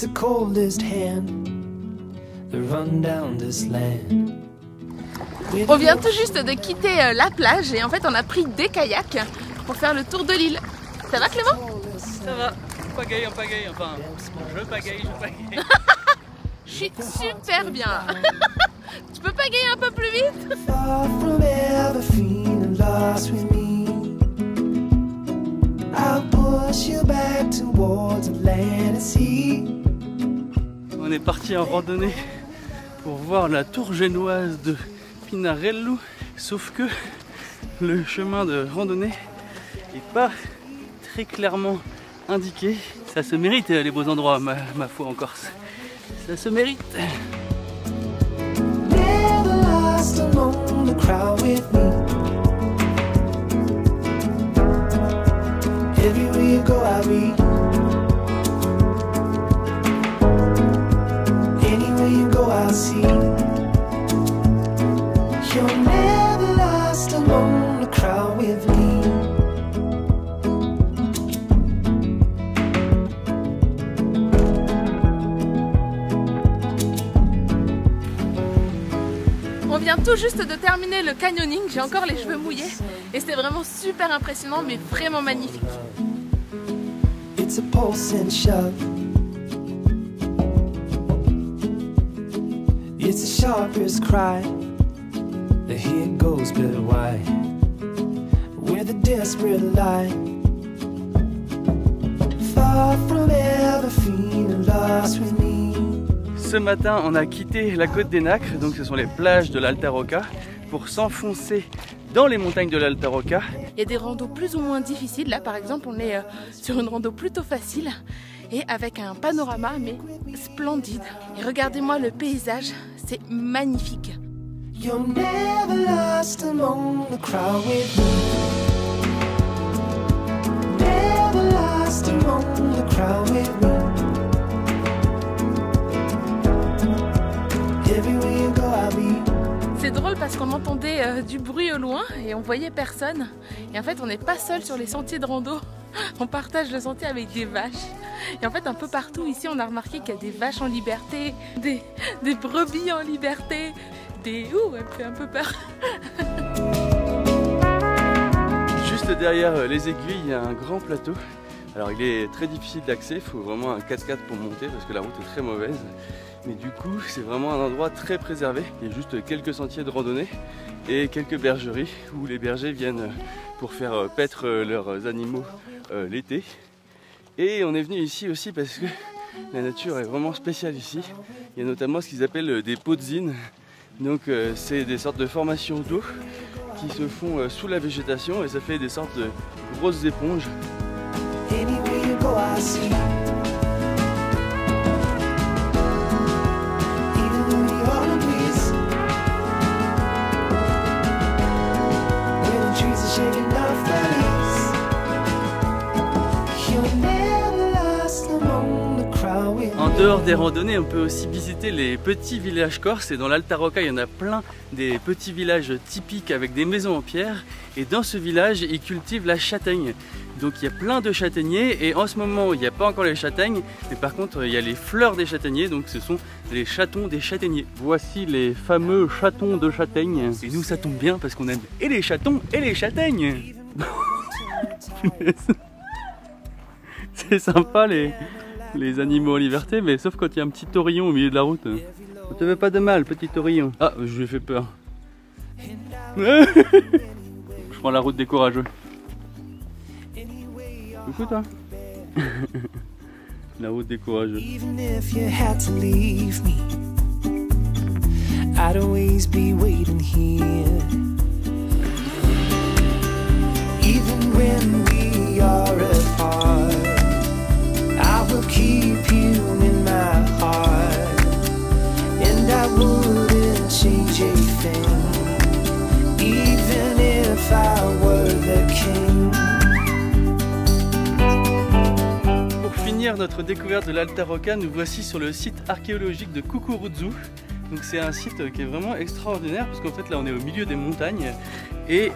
It's the coldest hand that run down this land. On vient tout juste de quitter la plage et en fait on a pris des kayaks pour faire le tour de l'île. Ça va Clément? Ça va, on pagaille, enfin je pagaille. Je suis super bien. Tu peux pagayer un peu plus vite? Far from ever feeling lost with me, I'll push you back towards land and sea. On est parti en randonnée pour voir la tour génoise de Pinarello, sauf que le chemin de randonnée n'est pas très clairement indiqué. Ça se mérite les beaux endroits, ma foi en Corse. Ça se mérite. Never lost among the crowd with me. Everywhere you go I'll be. Anywhere you go I'll see. You're never lost among the crowd with me. On vient tout juste de terminer le canyoning, j'ai encore les cheveux mouillés et c'est vraiment super impressionnant mais vraiment magnifique. It's a pulse and shove. It's the sharpest cry. The head goes but wide. With a desperate lie. Far from ever feeling lost with me. Ce matin, on a quitté la côte des Nacres, donc ce sont les plages de l'Alta Rocca, pour s'enfoncer dans les montagnes de l'Alta Rocca. Il y a des randos plus ou moins difficiles, là par exemple on est sur une rando plutôt facile et avec un panorama mais splendide. Et regardez-moi le paysage, c'est magnifique. You're never lost among the crowd with me. Never lost among the crowd with me. Everywhere you go I'll be. C'est drôle parce qu'on entendait du bruit au loin et on voyait personne. Et en fait on n'est pas seul sur les sentiers de rando. On partage le sentier avec des vaches. Et en fait un peu partout ici on a remarqué qu'il y a des vaches en liberté, des brebis en liberté, des... Ouh, elle me fait un peu peur. Juste derrière les aiguilles, il y a un grand plateau. Alors il est très difficile d'accès, il faut vraiment un 4x4 pour monter parce que la route est très mauvaise. Mais du coup, c'est vraiment un endroit très préservé. Il y a juste quelques sentiers de randonnée et quelques bergeries où les bergers viennent pour faire paître leurs animaux l'été. Et on est venu ici aussi parce que la nature est vraiment spéciale ici. Il y a notamment ce qu'ils appellent des podzines. Donc c'est des sortes de formations d'eau qui se font sous la végétation et ça fait des sortes de grosses éponges. Anywhere you go I see. En dehors des randonnées, on peut aussi visiter les petits villages corses et dans l'Alta Rocca, il y en a plein des petits villages typiques avec des maisons en pierre et dans ce village, ils cultivent la châtaigne. Donc il y a plein de châtaigniers et en ce moment, il n'y a pas encore les châtaignes, mais par contre, il y a les fleurs des châtaigniers, donc ce sont les chatons des châtaigniers. Voici les fameux chatons de châtaigne. Et nous, ça tombe bien parce qu'on aime et les chatons et les châtaignes. C'est sympa les animaux en liberté, mais sauf quand il y a un petit taurillon au milieu de la route. On te veut pas de mal, petit taurillon. Ah, je lui ai fait peur. Je prends la route des courageux. Coucou toi. La route des courageux. Even if you had to leave me, I'd always be waiting here. Even when we are apart, I will keep you in my heart, and I wouldn't change a thing, even if I were the king. Pour finir notre découverte de l'Alta Rocca, nous voici sur le site archéologique de Cucuruzzu. Donc c'est un site qui est vraiment extraordinaire parce qu'en fait là on est au milieu des montagnes et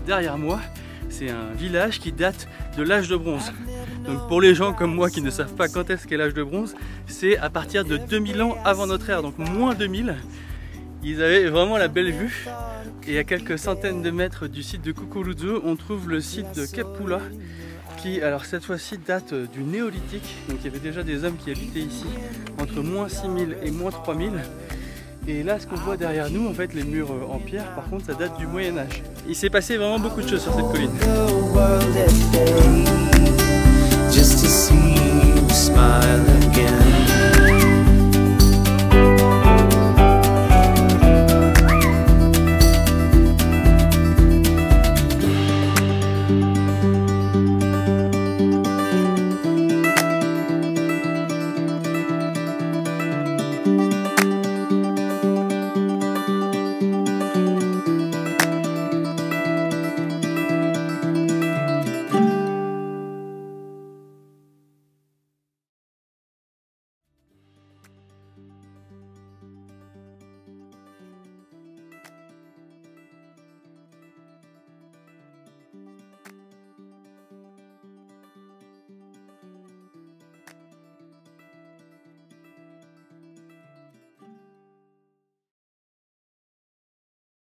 derrière moi c'est un village qui date de l'âge de bronze. Donc pour les gens comme moi qui ne savent pas quand est-ce qu'est l'âge de bronze, c'est à partir de 2000 ans avant notre ère, donc moins 2000. Ils avaient vraiment la belle vue. Et à quelques centaines de mètres du site de Kukuruzu, on trouve le site de Kepula, qui alors cette fois-ci date du néolithique. Donc il y avait déjà des hommes qui habitaient ici entre moins 6000 et moins 3000. Et là, ce qu'on voit derrière nous, en fait, les murs en pierre, par contre, ça date du Moyen-Âge. Il s'est passé vraiment beaucoup de choses sur cette colline. Just to see you smile again.